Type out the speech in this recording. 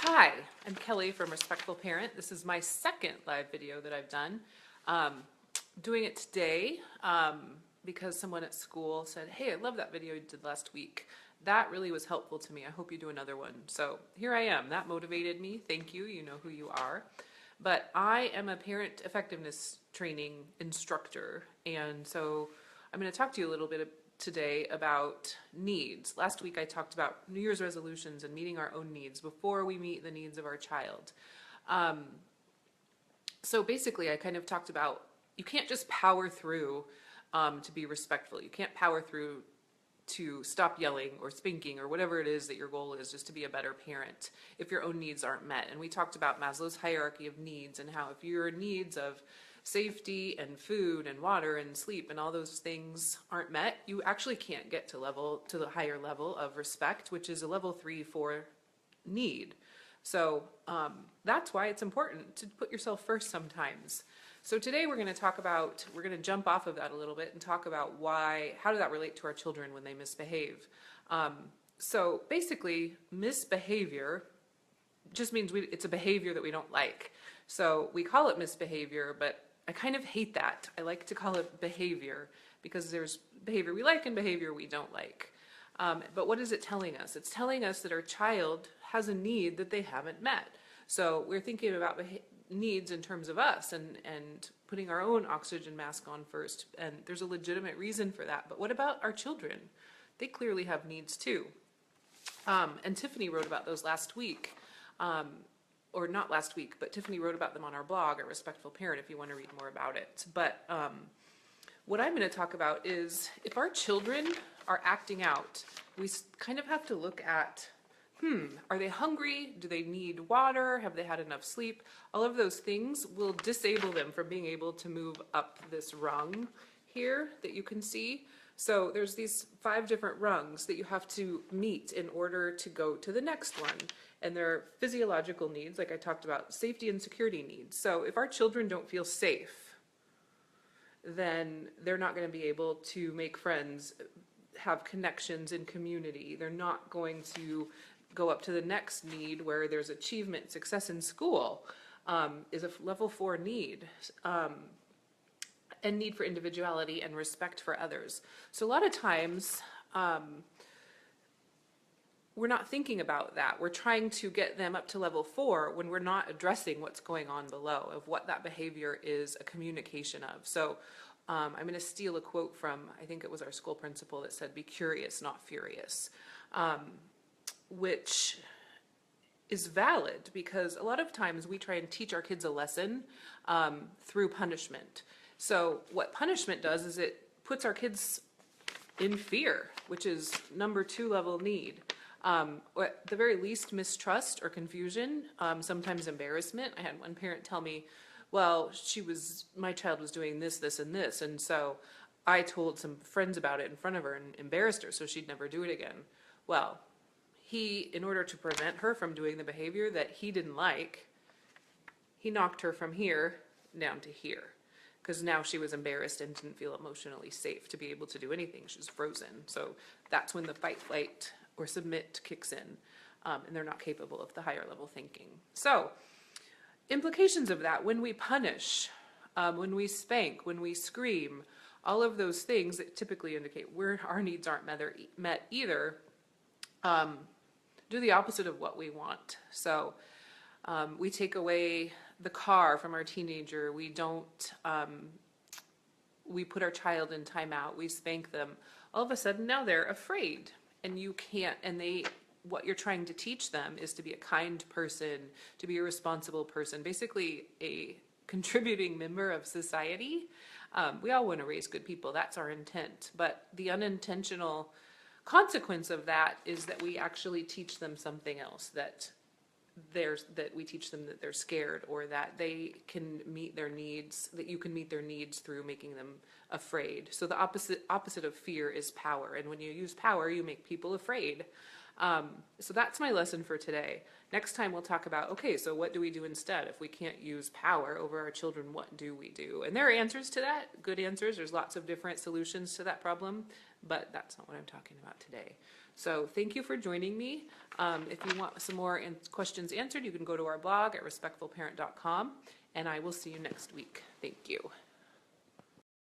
Hi, I'm Kelly from Respectful Parent. This is my second live video that I've done. Doing it today because someone at school said, hey, I love that video you did last week. That really was helpful to me. I hope you do another one. So here I am. That motivated me. Thank you. You know who you are. But I am a parent effectiveness training instructor. And so I'm going to talk to you a little bit today about needs. Last week I talked about New Year's resolutions and meeting our own needs before we meet the needs of our child. So basically I kind of talked about you can't just power through to be respectful. You can't power through to stop yelling or spanking or whatever it is that your goal is, just to be a better parent if your own needs aren't met. And we talked about Maslow's hierarchy of needs and how if your needs of safety and food and water and sleep and all those things aren't met, you actually can't get to the higher level of respect, which is a level 3-4 need. So that's why it's important to put yourself first sometimes. So today we're going to jump off of that a little bit and talk about how does that relate to our children when they misbehave. So basically misbehavior just means it's a behavior that we don't like. So we call it misbehavior, but I kind of hate that. I like to call it behavior because there's behavior we like and behavior we don't like. But what is it telling us? It's telling us that our child has a need that they haven't met. So we're thinking about needs in terms of us and putting our own oxygen mask on first. And there's a legitimate reason for that. But what about our children? They clearly have needs too. And Tiffany wrote about those last week. Or not last week, but Tiffany wrote about them on our blog at Respectful Parent if you want to read more about it. But what I'm going to talk about is if our children are acting out, we kind of have to look at, are they hungry? Do they need water? Have they had enough sleep? All of those things will disable them from being able to move up this rung here that you can see. So there's these 5 different rungs that you have to meet in order to go to the next one. And they're physiological needs, like I talked about, safety and security needs. So if our children don't feel safe, then they're not going to be able to make friends, have connections in community. They're not going to go up to the next need where there's achievement, success in school is a level 4 need. And need for individuality and respect for others. So a lot of times, we're not thinking about that. We're trying to get them up to level 4 when we're not addressing what's going on below of what that behavior is a communication of. So I'm going to steal a quote from, I think it was our school principal that said, be curious, not furious, which is valid because a lot of times we try and teach our kids a lesson through punishment. So what punishment does is it puts our kids in fear, which is number 2 level need. Or at the very least mistrust or confusion, sometimes embarrassment. I had one parent tell me, well, my child was doing this, this, and this, and so I told some friends about it in front of her and embarrassed her so she'd never do it again. Well, in order to prevent her from doing the behavior that he didn't like, he knocked her from here down to here. Because now she was embarrassed and didn't feel emotionally safe to be able to do anything. She was frozen. So that's when the fight, flight, or submit kicks in, and they're not capable of the higher level thinking. So implications of that, when we punish, when we spank, when we scream, all of those things that typically indicate where our needs aren't met either, do the opposite of what we want. So we take away the car from our teenager, we put our child in timeout, we spank them. All of a sudden now they're afraid and what you're trying to teach them is to be a kind person, to be a responsible person, basically a contributing member of society. We all want to raise good people, that's our intent, but the unintentional consequence of that is that we actually teach them something else, that we teach them that they're scared or that they can meet their needs, that you can meet their needs through making them afraid. So the opposite of fear is power. And when you use power, you make people afraid. So that's my lesson for today. Next time we'll talk about, okay, so what do we do instead? If we can't use power over our children, what do we do? And there are answers to that, good answers. There's lots of different solutions to that problem, but that's not what I'm talking about today. So thank you for joining me. If you want some more questions answered, you can go to our blog at respectfulparent.com, and I will see you next week. Thank you.